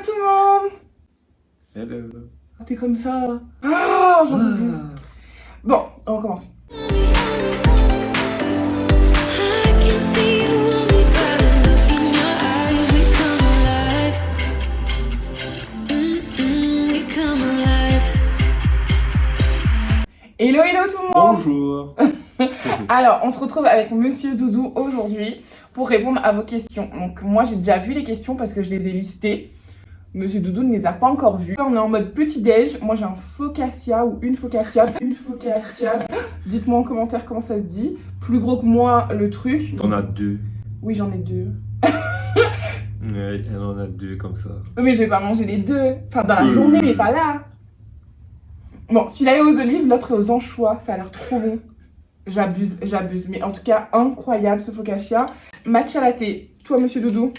tout le monde. Hello. T'es comme ça. Ah, j'en peux plus. Bon, on recommence. Hello, hello tout le monde. Bonjour. Alors, on se retrouve avec Monsieur Doudou aujourd'hui pour répondre à vos questions. Donc, moi, j'ai déjà vu les questions parce que je les ai listées. Monsieur Doudou ne les a pas encore vues. On est en mode petit-déj. Moi, j'ai un focaccia ou une focaccia. Une focaccia. Dites-moi en commentaire comment ça se dit. Plus gros que moi, le truc. T'en as deux. Oui, j'en ai deux. Ouais, elle en a deux comme ça. Oui, mais je vais pas manger les deux. Enfin, dans la journée, mais pas là. Bon, celui-là est aux olives, l'autre est aux anchois. Ça a l'air trop bon. J'abuse, j'abuse. Mais en tout cas, incroyable ce focaccia. Matcha latte. Toi, Monsieur Doudou?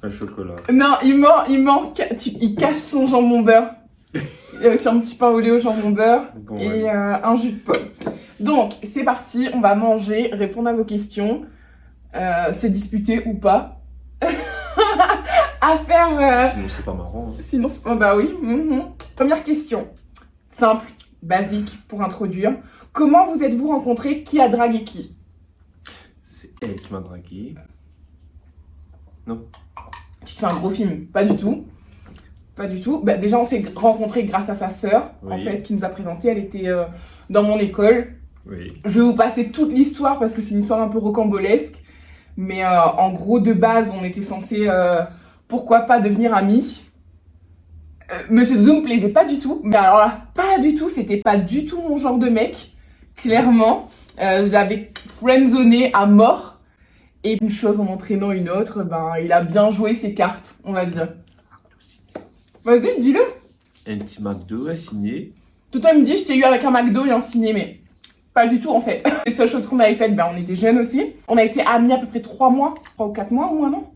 Un chocolat. Non, il cache son jambon beurre. Il y a aussi un petit pain au lait au jambon beurre Bon, et ouais. un jus de pomme. Donc, c'est parti, on va manger, répondre à vos questions, se disputer ou pas. À faire... Sinon, c'est pas marrant. Hein. Sinon, c'est pas... Bah oui. Première question. Simple, basique, pour introduire. Comment vous êtes-vous rencontrés? Qui a dragué qui? C'est elle qui m'a dragué. Non. Tu te fais un gros film? Pas du tout. Pas du tout. Bah, déjà, on s'est rencontrés grâce à sa sœur, Oui. en fait, qui nous a présenté. Elle était dans mon école. Oui. Je vais vous passer toute l'histoire parce que c'est une histoire un peu rocambolesque. Mais en gros, de base, on était censés, pourquoi pas, devenir amis. Monsieur Doudou me plaisait pas du tout. Mais alors là, pas du tout. C'était pas du tout mon genre de mec. Clairement. Je l'avais friendzoné à mort. Et une chose en entraînant une autre, ben, il a bien joué ses cartes, on va dire. Vas-y, dis-le. Un petit McDo à signer. Tout le temps, il me dit, je t'ai eu avec un McDo et un ciné, mais pas du tout, en fait. Les seules choses qu'on avait faites, ben, on était jeunes aussi. On a été amis à peu près 3 mois, 3 ou 4 mois ou un an.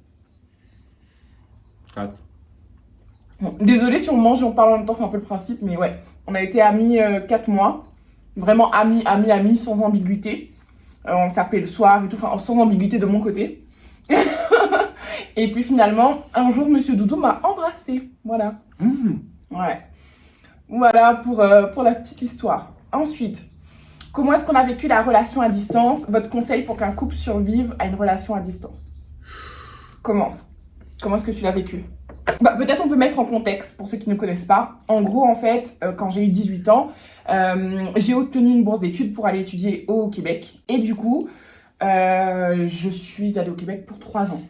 4. Bon, désolée si on mange et on parle en même temps, c'est un peu le principe, mais ouais. On a été amis 4 mois. Vraiment amis, sans ambiguïté. On s'appelait le soir et tout, enfin, sans ambiguïté de mon côté. Et puis finalement, un jour, Monsieur Doudou m'a embrassée. Voilà. Ouais. Voilà pour la petite histoire. Ensuite, comment est-ce qu'on a vécu la relation à distance? Votre conseil pour qu'un couple survive à une relation à distance? Commence. Comment est-ce que tu l'as vécu? Bah, peut-être on peut mettre en contexte pour ceux qui ne connaissent pas. En gros, en fait, quand j'ai eu 18 ans, j'ai obtenu une bourse d'études pour aller étudier au Québec. Et du coup, je suis allée au Québec pour 3 ans.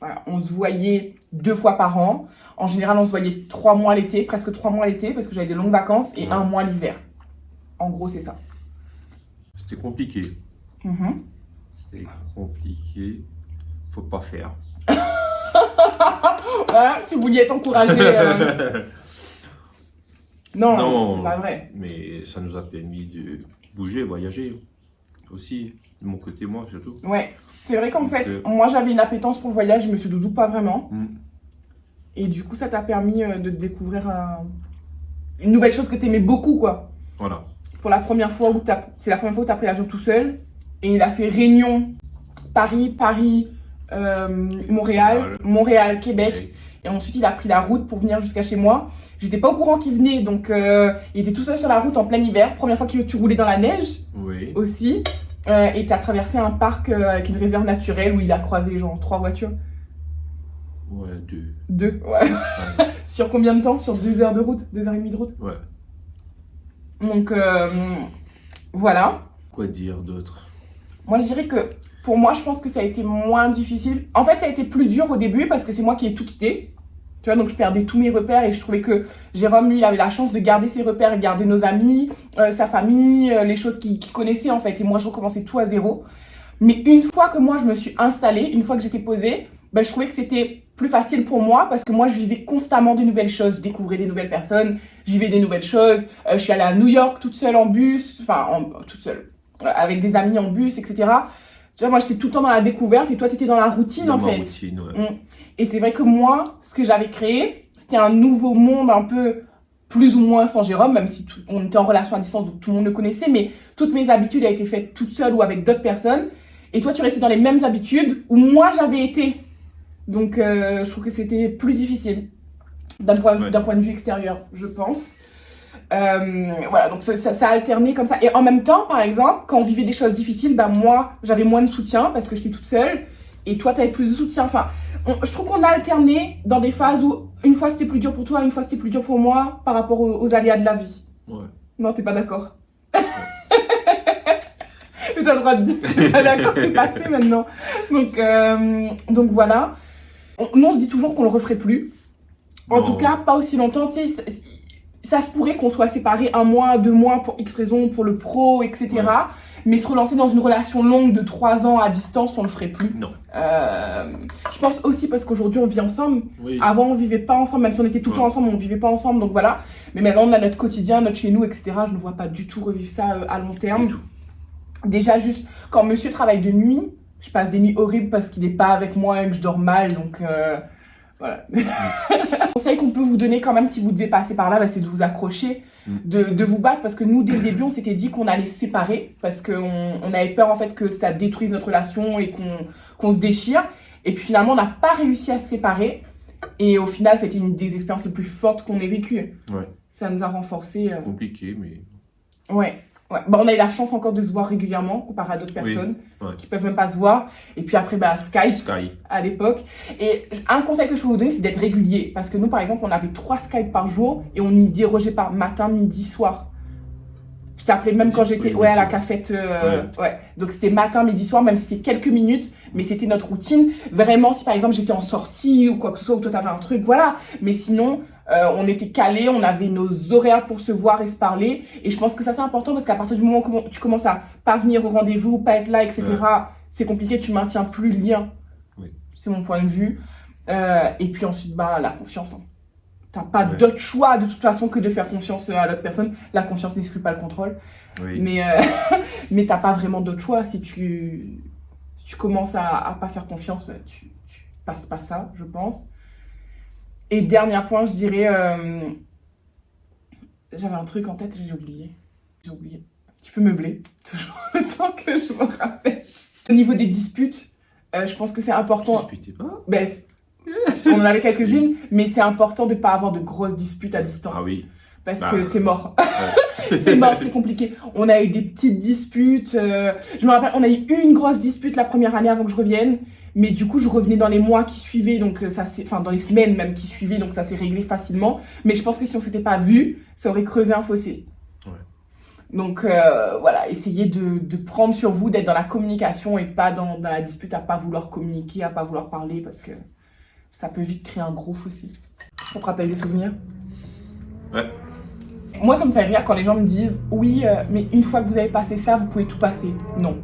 Voilà, on se voyait 2 fois par an. En général, on se voyait 3 mois l'été, presque 3 mois l'été, parce que j'avais des longues vacances, et 1 mois l'hiver. En gros, c'est ça. C'était compliqué. C'était compliqué. Faut pas faire. Voilà, tu voulais t'encourager. Non, Non. c'est pas vrai. Mais ça nous a permis de bouger, voyager. Aussi. De mon côté, moi, surtout. Ouais, c'est vrai qu'en fait, moi j'avais une appétence pour le voyage, et Monsieur Doudou pas vraiment. Et du coup, ça t'a permis de découvrir une nouvelle chose que t'aimais beaucoup, quoi. Voilà. Pour la première fois c'est la première fois où t'as pris l'avion tout seul. Et il a fait Réunion, Paris, Montréal, Québec. Et ensuite, il a pris la route pour venir jusqu'à chez moi. J'étais pas au courant qu'il venait, donc il était tout seul sur la route en plein hiver. Première fois que tu roulais dans la neige aussi. Et t'as traversé un parc avec une réserve naturelle où il a croisé genre 3 voitures. Ouais, 2. 2, ouais. Sur combien de temps? Sur 2 heures de route? 2 heures et demie de route? Ouais. Donc, voilà. Quoi dire d'autre? Moi, je dirais que, pour moi, je pense que ça a été moins difficile. En fait, ça a été plus dur au début parce que c'est moi qui ai tout quitté. Tu vois, donc je perdais tous mes repères et je trouvais que Jérôme, lui, il avait la chance de garder ses repères et garder nos amis, sa famille, les choses qu'il connaissait, en fait. Et moi, je recommençais tout à zéro. Mais une fois que moi, je me suis installée, une fois que j'étais posée, ben, je trouvais que c'était plus facile pour moi parce que moi, je vivais constamment de nouvelles choses. Je découvrais des nouvelles personnes, je vivais des nouvelles choses. Je suis allée à New York toute seule en bus, toute seule, avec des amis en bus, etc. Tu vois, moi, j'étais tout le temps dans la découverte et toi, t'étais dans la routine, en fait. Routine, ouais. Et c'est vrai que moi, ce que j'avais créé, c'était un nouveau monde un peu plus ou moins sans Jérôme, même si on était en relation à distance, donc tout le monde le connaissait, mais toutes mes habitudes ont été faites toute seule ou avec d'autres personnes. Et toi, tu restais dans les mêmes habitudes où moi, j'avais été. Donc, je trouve que c'était plus difficile. d'un point de vue extérieur, je pense. Voilà, donc ça a alterné comme ça. Et en même temps, par exemple, quand on vivait des choses difficiles, bah moi, j'avais moins de soutien parce que j'étais toute seule. Et toi, t'avais plus de soutien. Enfin, je trouve qu'on a alterné dans des phases où une fois c'était plus dur pour toi, une fois c'était plus dur pour moi par rapport aux aléas de la vie. Ouais. Non, t'es pas d'accord. Mais t'as le droit de dire que t'es pas d'accord, c'est passé maintenant. Donc voilà. Nous, on se dit toujours qu'on le referait plus. En tout cas, pas aussi longtemps. Tu sais, ça se pourrait qu'on soit séparés 1 mois, 2 mois pour X raisons, pour le pro, etc. Ouais. Mais se relancer dans une relation longue de 3 ans à distance, on le ferait plus. Non. Je pense aussi parce qu'aujourd'hui, on vit ensemble. Oui. Avant, on vivait pas ensemble. Même si on était tout le temps ensemble, on vivait pas ensemble. Donc voilà. Mais maintenant, on a notre quotidien, notre chez nous, etc. Je ne vois pas du tout revivre ça à long terme. Du tout. Déjà, juste, quand monsieur travaille de nuit, je passe des nuits horribles parce qu'il n'est pas avec moi et que je dors mal. Donc voilà. Le conseil qu'on peut vous donner quand même si vous devez passer par là, bah, c'est de vous accrocher, de vous battre, parce que nous dès le début on s'était dit qu'on allait se séparer parce qu'on avait peur en fait que ça détruise notre relation et qu'on se déchire, et puis finalement on n'a pas réussi à se séparer, et au final c'était une des expériences les plus fortes qu'on ait vécues. Ouais. Ça nous a renforcés. Compliqué, mais... Ouais. Ouais. Bah, on a eu la chance encore de se voir régulièrement comparé à d'autres personnes qui peuvent même pas se voir. Et puis après, bah, Skype à l'époque. Et un conseil que je peux vous donner, c'est d'être régulier. Parce que nous, par exemple, on avait 3 Skype par jour et on y dérogeait par matin, midi, soir. Je t'appelais même quand j'étais à la cafette. Ouais. Donc c'était matin, midi, soir, même si c'était quelques minutes. Mais c'était notre routine. Vraiment, si par exemple j'étais en sortie ou quoi que ce soit, ou toi t'avais un truc, voilà. Mais sinon... on était calés, on avait nos horaires pour se voir et se parler. Et je pense que ça c'est important parce qu'à partir du moment où tu commences à pas venir au rendez-vous, pas être là, etc., c'est compliqué, tu maintiens plus le lien. Oui. C'est mon point de vue. Et puis ensuite, bah, la confiance. Hein. T'as pas d'autre choix de toute façon que de faire confiance à l'autre personne. La confiance n'exclut pas le contrôle. Oui. Mais t'as pas vraiment d'autre choix. Si tu commences à pas faire confiance, tu passes pas ça, je pense. Et dernier point, je dirais... J'avais un truc en tête, j'ai oublié. Tu peux meubler, toujours le temps que je me rappelle. Au niveau des disputes, je pense que c'est important... Tu disputes pas ? Ben, on en avait quelques-unes, mais c'est important de ne pas avoir de grosses disputes à distance. Ah oui. Parce que c'est mort. C'est mort, c'est compliqué. On a eu des petites disputes. Je me rappelle, on a eu une grosse dispute la première année avant que je revienne. Mais du coup, je revenais dans les mois qui suivaient, donc dans les semaines même qui suivaient, donc ça s'est réglé facilement. Mais je pense que si on s'était pas vu, ça aurait creusé un fossé. Ouais. Donc voilà, essayez de prendre sur vous, d'être dans la communication et pas dans la dispute, à pas vouloir communiquer, à pas vouloir parler, parce que ça peut vite créer un gros fossé. Ça te rappelle des souvenirs ? Ouais. Moi, ça me fait rire quand les gens me disent « Oui, mais une fois que vous avez passé ça, vous pouvez tout passer. » Non.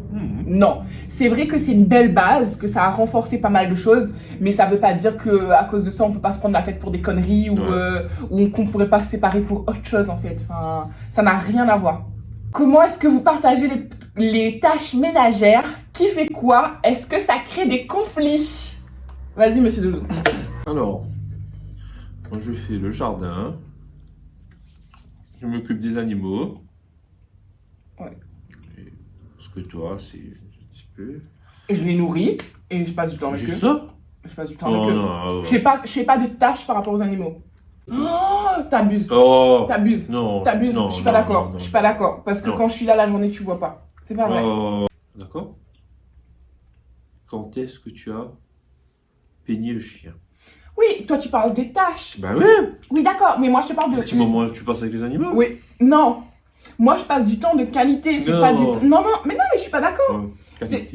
Non. C'est vrai que c'est une belle base, que ça a renforcé pas mal de choses, mais ça veut pas dire qu'à cause de ça, on peut pas se prendre la tête pour des conneries ou qu'on pourrait pas se séparer pour autre chose, en fait. Enfin, ça n'a rien à voir. Comment est-ce que vous partagez les tâches ménagères ? Qui fait quoi ? Est-ce que ça crée des conflits ? Vas-y, monsieur Doudou. Alors, moi, je fais le jardin. Je m'occupe des animaux. Ouais. Et parce que toi, c'est un petit peu... Et je les nourris et je passe du temps avec eux. Juste ça ? Je passe du temps avec eux. Je fais pas de tâches par rapport aux animaux. Oh, t'abuses. T'abuses. Non. T'abuses. Je suis pas d'accord. Je suis pas d'accord. Parce que quand je suis là la journée, tu vois pas. C'est pas vrai. D'accord. Quand est-ce que tu as peigné le chien ? Oui, toi tu parles des tâches. Bah oui. Oui, d'accord, mais moi je te parle de... Petit moment où tu passes avec les animaux ? Oui, non. Moi je passe du temps de qualité, c'est pas du temps... Non, mais je suis pas d'accord.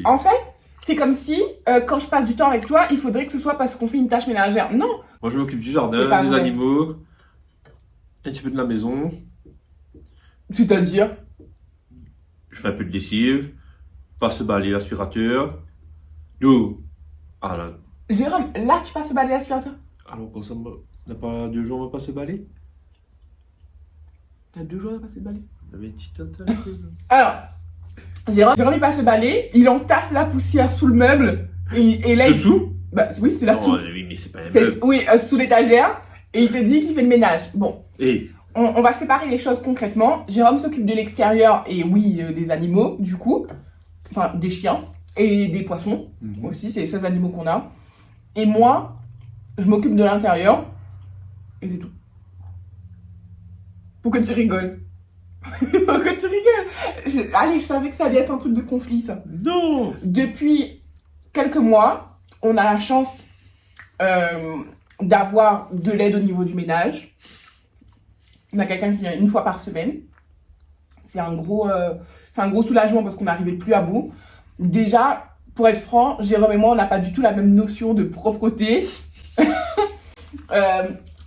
En fait, c'est comme si, quand je passe du temps avec toi, il faudrait que ce soit parce qu'on fait une tâche ménagère. Non. Moi je m'occupe du jardin, des animaux, un petit peu de la maison. C'est-à-dire ? Je fais un peu de lessive, passe balayer l'aspirateur. Nous, Jérôme, là tu passes balayer l'aspirateur ? Alors quand ça n'a pas 2 jours à passer balai ? T'as 2 jours à passer le balai ? On avait une petite Alors, Jérôme il passe le balai, il entasse la poussière sous le meuble et là dessous ? Bah oui, c'était là-dessous. Oui, mais c'est pas un meuble. Oui, sous l'étagère, et il te dit qu'il fait le ménage. Bon. Et on va séparer les choses concrètement. Jérôme s'occupe de l'extérieur et des animaux, du coup. Enfin, des chiens et des poissons aussi, c'est les seuls animaux qu'on a. Et moi, je m'occupe de l'intérieur. Et c'est tout. Pourquoi tu rigoles? Pourquoi tu rigoles? Allez, je savais que ça allait être un truc de conflit, ça. Non. Depuis quelques mois, on a la chance d'avoir de l'aide au niveau du ménage. On a quelqu'un qui vient une fois par semaine. C'est un gros soulagement parce qu'on n'arrivait plus à bout. Déjà, pour être franc, Jérôme et moi, on n'a pas du tout la même notion de propreté.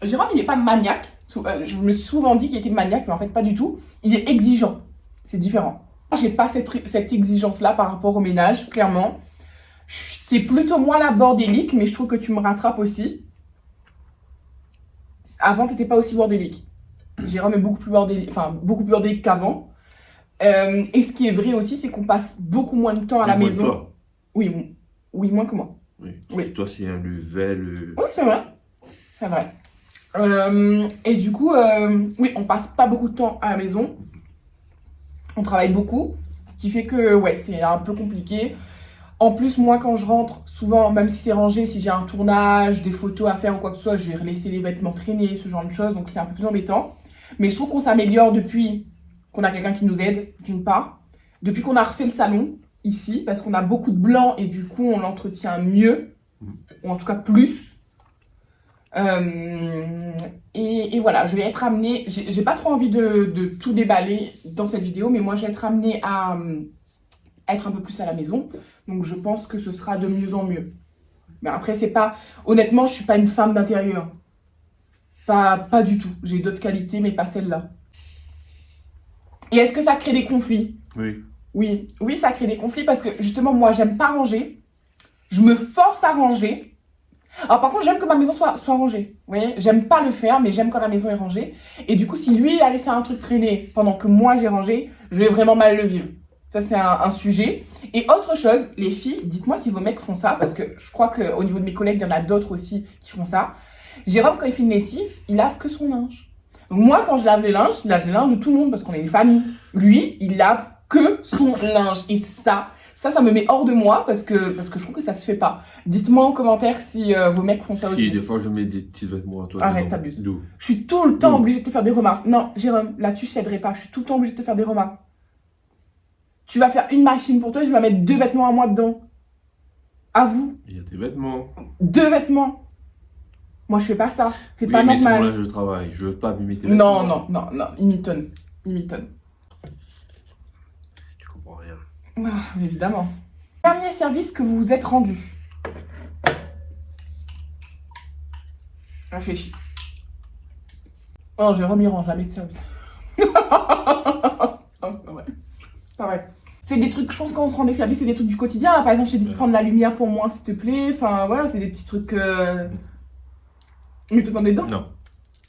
Jérôme, il n'est pas maniaque. Je me suis souvent dit qu'il était maniaque, mais en fait, pas du tout. Il est exigeant. C'est différent. J'ai pas cette exigence-là par rapport au ménage, clairement. C'est plutôt moi la bordélique, mais je trouve que tu me rattrapes aussi. Avant, t'étais pas aussi bordélique. Jérôme est beaucoup plus bordélique qu'avant. Et ce qui est vrai aussi, c'est qu'on passe beaucoup moins de temps à la maison. Toi. Oui, moins que moi. Oui. Toi, c'est un level. Oui, c'est vrai. C'est vrai. Et du coup, oui, on passe pas beaucoup de temps à la maison. On travaille beaucoup. Ce qui fait que, ouais, c'est un peu compliqué. En plus, moi, quand je rentre, souvent, même si c'est rangé, si j'ai un tournage, des photos à faire ou quoi que ce soit, je vais laisser les vêtements traîner, ce genre de choses. Donc, c'est un peu plus embêtant. Mais je trouve qu'on s'améliore depuis qu'on a quelqu'un qui nous aide, d'une part. Depuis qu'on a refait le salon, ici, parce qu'on a beaucoup de blanc et du coup, on l'entretient mieux. Ou en tout cas, plus. Et voilà, je vais être amenée... J'ai pas trop envie de tout déballer dans cette vidéo, mais moi, je vais être amenée à être un peu plus à la maison. Donc, je pense que ce sera de mieux en mieux. Mais après, c'est pas... Honnêtement, je suis pas une femme d'intérieur. Pas du tout. J'ai d'autres qualités, mais pas celle-là. Et est-ce que ça crée des conflits? Oui. Oui, ça crée des conflits parce que, justement, moi, j'aime pas ranger. Je me force à ranger. Alors, par contre, j'aime que ma maison soit rangée. Vous voyez? J'aime pas le faire, mais j'aime quand la maison est rangée. Et du coup, si lui, il a laissé un truc traîner pendant que moi, j'ai rangé, je vais vraiment mal le vivre. Ça, c'est un sujet. Et autre chose, les filles, dites-moi si vos mecs font ça, parce que je crois qu'au niveau de mes collègues, il y en a d'autres aussi qui font ça. Jérôme, quand il fait une lessive, il lave que son linge. Donc moi, quand je lave les linges, je lave les linges de tout le monde, parce qu'on est une famille. Lui, il lave que son linge. Et ça me met hors de moi, parce que je trouve que ça se fait pas. Dites-moi en commentaire si vos mecs font ça aussi. Si, des fois, je mets des petits vêtements à toi. Arrête, t'abuses. Je suis tout le temps obligée de te faire des remarques. Non, Jérôme, là-dessus, je t'aiderai pas. Je suis tout le temps obligée de te faire des remarques. Tu vas faire une machine pour toi et tu vas mettre 2 vêtements à moi dedans. À vous. Il y a tes vêtements. 2 vêtements. Moi, je fais pas ça. C'est pas mais normal. c'est mon linge de travail. Je veux pas abîmer tes vêtements. Non. Il m'étonne. Tu comprends rien. Ah, évidemment. Dernier service que vous vous êtes rendu. Réfléchis. Oh, Jérôme, il rend jamais de service. Pas vrai. C'est des trucs, je pense, quand on prend des services, c'est des trucs du quotidien. Là, par exemple, je t'ai dit de prendre la lumière pour moi, s'il te plaît. Enfin, voilà, c'est des petits trucs... Mais tu t'en es dedans? Non.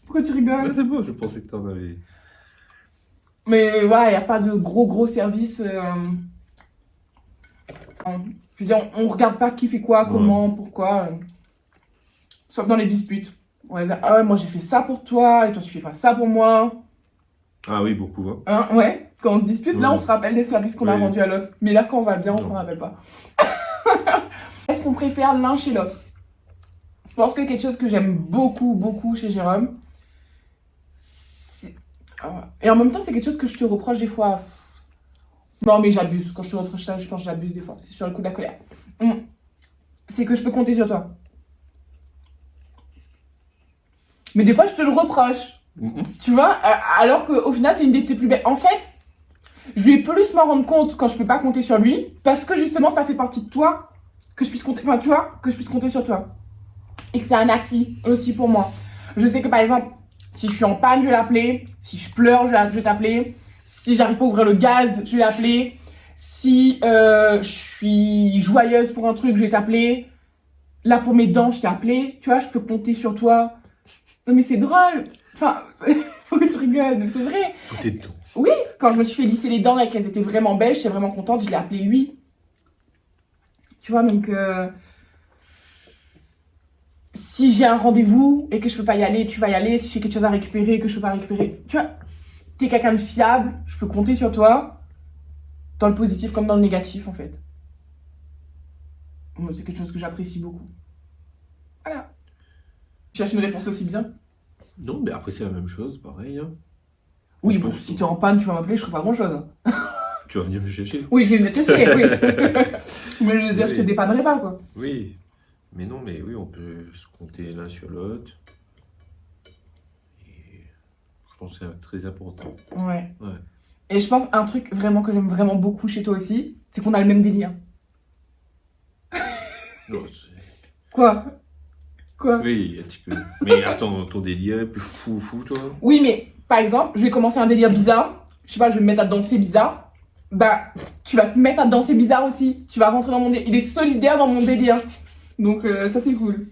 Pourquoi tu rigoles? Ouais, c'est bon, je pensais que t'en avais... Mais voilà, il n'y a pas de gros services. Je veux dire, on regarde pas qui fait quoi, comment, pourquoi. Sauf dans les disputes. On va dire, ah ouais, moi j'ai fait ça pour toi, et toi tu fais pas ça pour moi. Ah oui, beaucoup. Hein. Ouais, quand on se dispute, là on se rappelle des services qu'on a rendus à l'autre. Mais là quand on va bien, on s'en rappelle pas. Est-ce qu'on préfère l'un chez l'autre? Je pense que quelque chose que j'aime beaucoup chez Jérôme, et en même temps c'est quelque chose que je te reproche des fois. Non mais j'abuse, quand je te reproche ça, je pense que j'abuse des fois, c'est sur le coup de la colère. C'est que je peux compter sur toi. Mais des fois je te le reproche. Tu vois, alors qu'au final c'est une de tes plus belles. En fait, je vais plus m'en rendre compte quand je peux pas compter sur lui, parce que justement ça fait partie de toi, que je puisse compter, enfin tu vois, que je puisse compter sur toi. Et que c'est un acquis aussi pour moi. Je sais que par exemple, si je suis en panne, je vais l'appeler. Si je pleure, je vais t'appeler. Si j'arrive pas à ouvrir le gaz, je vais l'appeler. Si je suis joyeuse pour un truc, je vais t'appeler. Là pour mes dents, je t'ai appelé. Tu vois, je peux compter sur toi. Non mais c'est drôle. Enfin, faut que tu rigoles, mais c'est vrai. Côté de dents. Oui, quand je me suis fait lisser les dents et qu'elles étaient vraiment belles, j'étais vraiment contente, je l'ai appelé lui. Tu vois, donc... si j'ai un rendez-vous et que je peux pas y aller, tu vas y aller. Si j'ai quelque chose à récupérer et que je peux pas récupérer, tu vois, t'es quelqu'un de fiable, je peux compter sur toi, dans le positif comme dans le négatif en fait. C'est quelque chose que j'apprécie beaucoup. Voilà. Tu cherches une réponse aussi bien? Non, mais après, c'est la même chose, pareil. Hein. Oui, On bon, peut si t'es en panne, tu vas m'appeler, je ferai pas grand-chose. Tu vas venir me chercher. Oui, je vais me tester, oui. Mais je veux dire, Oui. je te dépannerai pas, quoi. Oui. Mais non, mais oui, on peut se compter l'un sur l'autre. Et je pense que c'est très important. Ouais. Ouais. Et je pense un truc vraiment que j'aime vraiment beaucoup chez toi aussi, c'est qu'on a le même délire. Non, Quoi? Quoi? oui, un petit peu. Mais attends, ton délire est plus fou, toi. Oui, mais par exemple, je vais commencer un délire bizarre. Je sais pas, je vais me mettre à danser bizarre. Bah, tu vas te mettre à danser bizarre aussi. Tu vas rentrer dans mon délire. Il est solidaire dans mon délire. Donc, ça, c'est cool.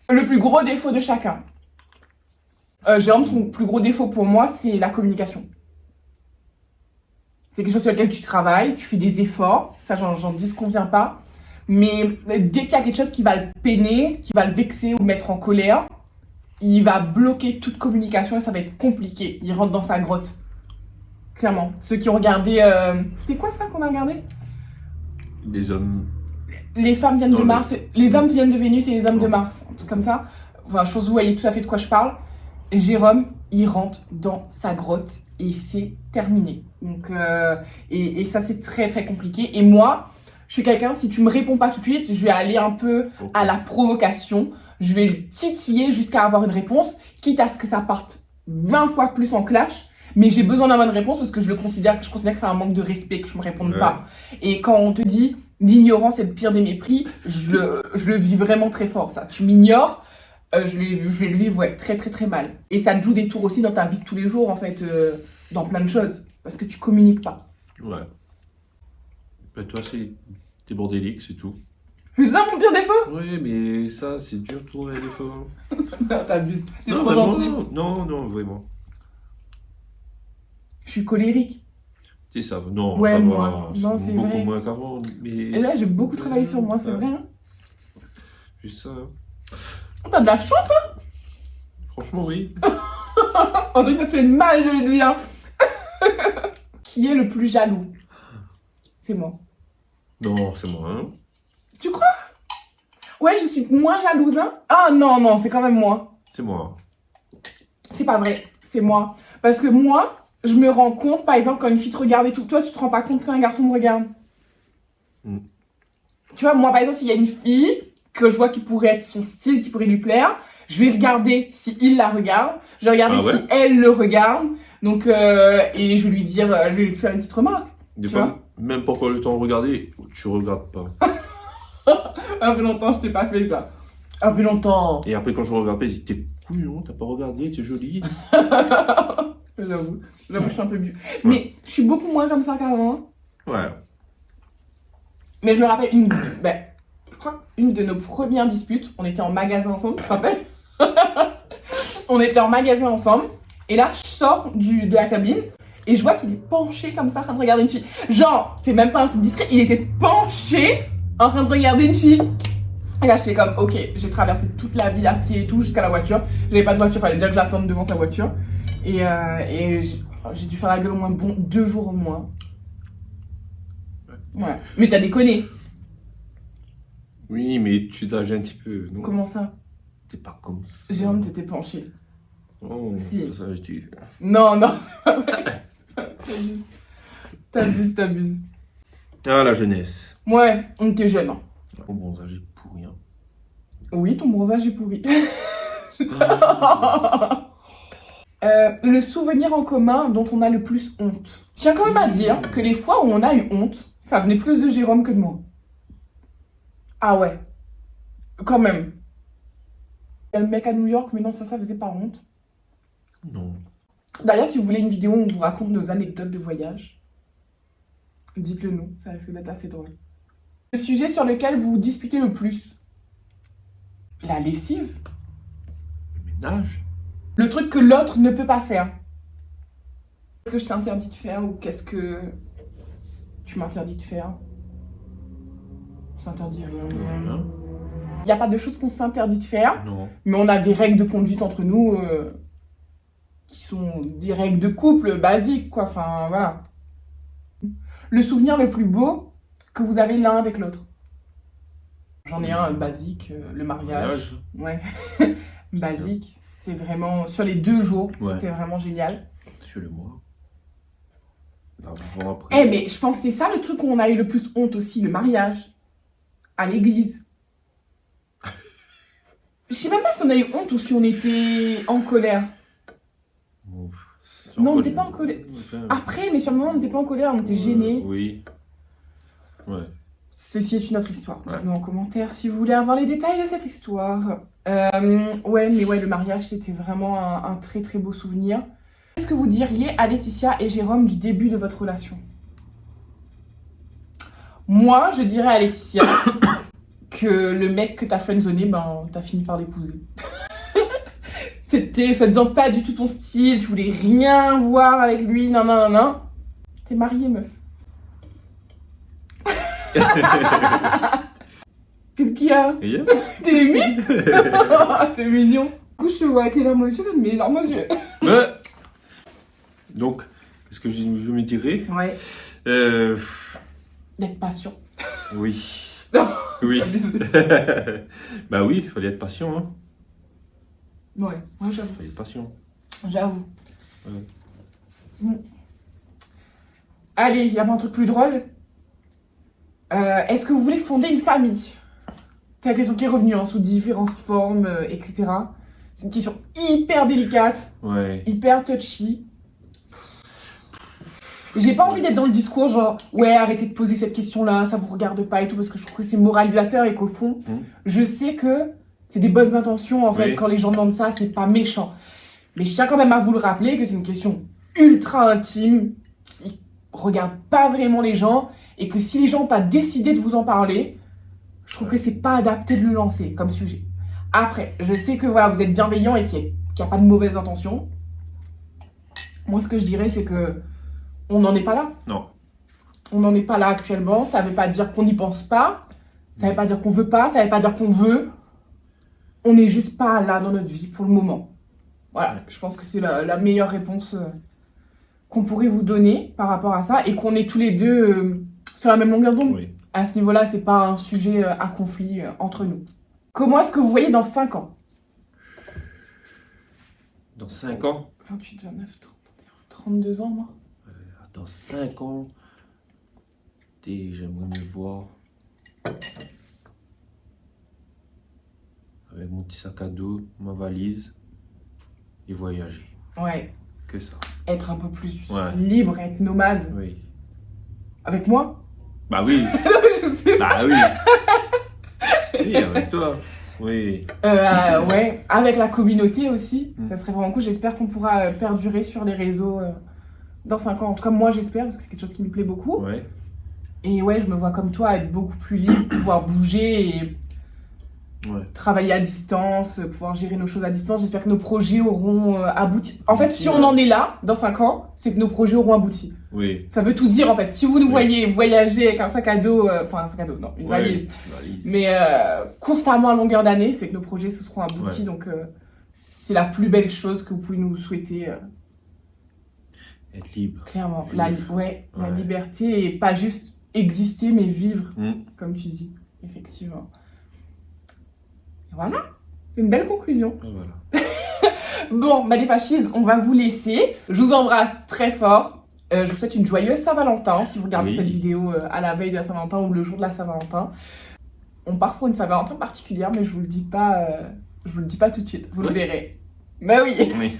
Le plus gros défaut de chacun. Jérôme, son plus gros défaut pour moi, c'est la communication. C'est quelque chose sur lequel tu travailles, tu fais des efforts. Ça, j'en disconviens pas. Mais dès qu'il y a quelque chose qui va le peiner, qui va le vexer ou le mettre en colère, il va bloquer toute communication et ça va être compliqué. Il rentre dans sa grotte. Clairement. Ceux qui ont regardé... C'était quoi ça qu'on a regardé? Les hommes. Les femmes viennent Non, de Mars, les hommes viennent de Vénus et les hommes de Mars. Un truc comme ça. Enfin, je pense que vous voyez tout à fait de quoi je parle. Jérôme, il rentre dans sa grotte et c'est terminé. Donc, et ça, c'est très, très compliqué. Et moi, je suis quelqu'un, si tu me réponds pas tout de suite, je vais aller un peu à la provocation. Je vais le titiller jusqu'à avoir une réponse, quitte à ce que ça parte 20 fois plus en clash. Mais j'ai besoin d'avoir une réponse parce que je considère que c'est un manque de respect que je me réponde pas. Et quand on te dit l'ignorance est le pire des mépris, je le vis vraiment très fort, ça. Tu m'ignores, je vais le vivre très très très mal. Et ça te joue des tours aussi dans ta vie de tous les jours, en fait, dans plein de choses. Parce que tu communiques pas. Ouais. Ben, toi, t'es bordélique, c'est tout. C'est ça mon pire défaut? Oui, mais ça, c'est dur de trouver un défaut. Non, t'abuses. T'es Non, trop vraiment, gentil. Non, vraiment. Je suis colérique. C'est ça. Non, Ouais, ça moi. va. Non, c'est beaucoup vrai. moins qu'avant. Mais... Et là, j'ai beaucoup travaillé sur moi, c'est vrai. Hein. Juste ça. Hein. T'as de la chance, hein? Franchement, oui. On dirait que ça te fait mal, je le dis. Hein. Qui est le plus jaloux? C'est moi. Non, c'est moi. Hein. Tu crois? Ouais, je suis moins jalouse, hein? Ah non, c'est quand même moi. C'est moi. C'est pas vrai, c'est moi. Parce que moi, je me rends compte, par exemple, quand une fille te regarde et tout. Toi, tu te rends pas compte quand un garçon me regarde. Tu vois, moi, par exemple, s'il y a une fille que je vois qui pourrait être son style, qui pourrait lui plaire, je vais regarder si il la regarde. Je vais regarder si elle le regarde. Donc, et je vais lui dire, je vais lui faire une petite remarque. Des fois, même pas le temps de regarder, tu regardes pas. Ça fait longtemps, je t'ai pas fait ça. Ça fait longtemps. Et après, quand je regarde, ils disent, t'es couillon, t'as pas regardé, t'es jolie. J'avoue, je suis un peu mieux. Mais je suis beaucoup moins comme ça qu'avant. Ouais. Mais je me rappelle je crois une de nos premières disputes, on était en magasin ensemble, tu te rappelles? On était en magasin ensemble, et là, je sors de la cabine, et je vois qu'il est penché comme ça, en train de regarder une fille. Genre, c'est même pas un truc discret, il était penché, en train de regarder une fille. Et là, je fais comme, ok, j'ai traversé toute la ville à pied et tout, jusqu'à la voiture. J'avais pas de voiture, fallait bien que j'attende devant sa voiture. Et j'ai dû faire la gueule au moins 2 jours au moins. Ouais. Mais t'as déconné. Oui, mais tu t'ages un petit peu. Non. Comment ça? T'es pas comme ça. Jérôme, t'étais penché. Oh, Si. Ça, j'étais... Non, c'est pas vrai. T'abuses. Ah, la jeunesse. Ouais, on était jeunes. Hein. Mon bronzage est pourri. Hein. Oui, ton bronzage est pourri. Le souvenir en commun dont on a le plus honte. Je tiens quand même à dire que les fois où on a eu honte, ça venait plus de Jérôme que de moi. Ah ouais. Quand même. Il y a le mec à New York, mais non, ça faisait pas honte. Non. D'ailleurs, si vous voulez une vidéo où on vous raconte nos anecdotes de voyage, dites-le nous, ça risque d'être assez drôle. Le sujet sur lequel vous vous disputez le plus. La lessive. Le ménage. Le truc que l'autre ne peut pas faire. Qu'est-ce que je t'interdis de faire ou qu'est-ce que tu m'interdis de faire? On s'interdit rien. Il n'y a pas de choses qu'on s'interdit de faire, Non. mais on a des règles de conduite entre nous qui sont des règles de couple basiques, quoi. Enfin, voilà. Le souvenir le plus beau que vous avez l'un avec l'autre. J'en ai un basique, le mariage. Ouais. Basique. C'est vraiment, sur les 2 jours, Ouais. c'était vraiment génial. Sur le mois. Avant, Eh, après. mais je pense que c'est ça le truc où on a eu le plus honte aussi, le mariage. À l'église. Je sais même pas si on a eu honte ou si on était en colère. Bon, Non, on n'était pas en colère. Enfin, Après, mais sur le moment, on n'était pas en colère, on était gênés. Oui. Ouais. Ceci est une autre histoire. Ouais. Dites-nous en commentaire si vous voulez avoir les détails de cette histoire. Ouais, mais ouais, le mariage, c'était vraiment un très très beau souvenir. Qu'est-ce que vous diriez à Laetitia et Jérôme du début de votre relation? Moi, je dirais à Laetitia que le mec que t'as friendzoné, ben, t'as fini par l'épouser. C'était, ça te disant pas du tout ton style, tu voulais rien voir avec lui, non, non, non, non. T'es mariée, meuf. Qu'est-ce qu'il y a? Rien. T'es ému? T'es mignon. Du coup, je te vois avec les larmes aux yeux, ça me met les larmes aux yeux. Ouais. Donc, qu'est-ce que je me dirais? Ouais. D'être patient. Oui. Non. Oui. Bah oui, il fallait être patient, hein. Ouais, j'avoue. Il fallait être patient. J'avoue. Ouais. Allez, il y a pas un truc plus drôle. Est-ce que vous voulez fonder une famille? C'est la question qui est revenue hein, sous différentes formes, etc. C'est une question hyper délicate, Ouais. hyper touchy. J'ai pas envie d'être dans le discours genre ouais arrêtez de poser cette question-là, ça vous regarde pas et tout parce que je trouve que c'est moralisateur et qu'au fond, je sais que c'est des bonnes intentions en fait Oui. quand les gens demandent ça, c'est pas méchant. Mais je tiens quand même à vous le rappeler que c'est une question ultra intime qui regarde pas vraiment les gens et que si les gens n'ont pas décidé de vous en parler, je trouve que c'est pas adapté de le lancer comme sujet. Après, je sais que voilà, vous êtes bienveillant et qu'il y a pas de mauvaises intentions. Moi, ce que je dirais, c'est que on n'en est pas là. Non. On n'en est pas là actuellement. Ça veut pas dire qu'on n'y pense pas. Ça veut pas dire qu'on veut pas. Ça veut pas dire qu'on veut. On n'est juste pas là dans notre vie pour le moment. Voilà, je pense que c'est la meilleure réponse qu'on pourrait vous donner par rapport à ça et qu'on est tous les deux sur la même longueur d'onde. Oui. À ce niveau-là, c'est pas un sujet à conflit entre nous. Comment est-ce que vous voyez dans 5 ans? Dans 5 ans. 28, 29, 30, 32 ans, moi. Dans 5 ans. J'aimerais me voir. Avec mon petit sac à dos, ma valise. Et voyager. Ouais, Que ça. être un peu plus Ouais. libre, être nomade. Oui. Avec moi? Bah oui. Je sais pas. Bah oui. Oui, avec toi. Oui. Ouais, avec la communauté aussi. Mm. Ça serait vraiment cool. J'espère qu'on pourra perdurer sur les réseaux dans 5 ans. En tout cas, moi, j'espère, parce que c'est quelque chose qui me plaît beaucoup. Ouais. Et ouais, je me vois comme toi, être beaucoup plus libre, pouvoir bouger et Ouais. travailler à distance, pouvoir gérer nos choses à distance. J'espère que nos projets auront abouti. En fait, si Ouais. on en est là, dans 5 ans, c'est que nos projets auront abouti. Oui. Ça veut tout dire, en fait. Si vous nous Oui. voyez voyager avec un sac à dos, enfin, un sac à dos, non, une Ouais. valise, Valise. mais constamment à longueur d'année, c'est que nos projets se seront aboutis. Ouais. Donc, c'est la plus belle chose que vous pouvez nous souhaiter, Être libre. clairement. Vivre. La Ouais. liberté et pas juste exister, mais vivre, Mm. comme tu dis, effectivement. Et voilà, c'est une belle conclusion. Et voilà. Bon, bah les fascistes, on va vous laisser. Je vous embrasse très fort. Je vous souhaite une joyeuse Saint-Valentin si vous regardez Oui. cette vidéo à la veille de la Saint-Valentin ou le jour de la Saint-Valentin. On part pour une Saint-Valentin particulière, mais je vous le dis pas tout de suite. Vous le Oui. verrez. Bah oui, Oui.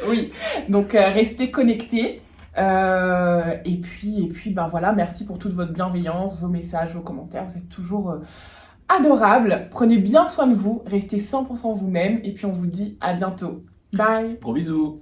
oui. Donc restez connectés. Et puis, ben voilà, merci pour toute votre bienveillance, vos messages, vos commentaires. Vous êtes toujours adorables. Prenez bien soin de vous, restez 100% vous-même. Et puis on vous dit à bientôt. Bye. Gros bisous.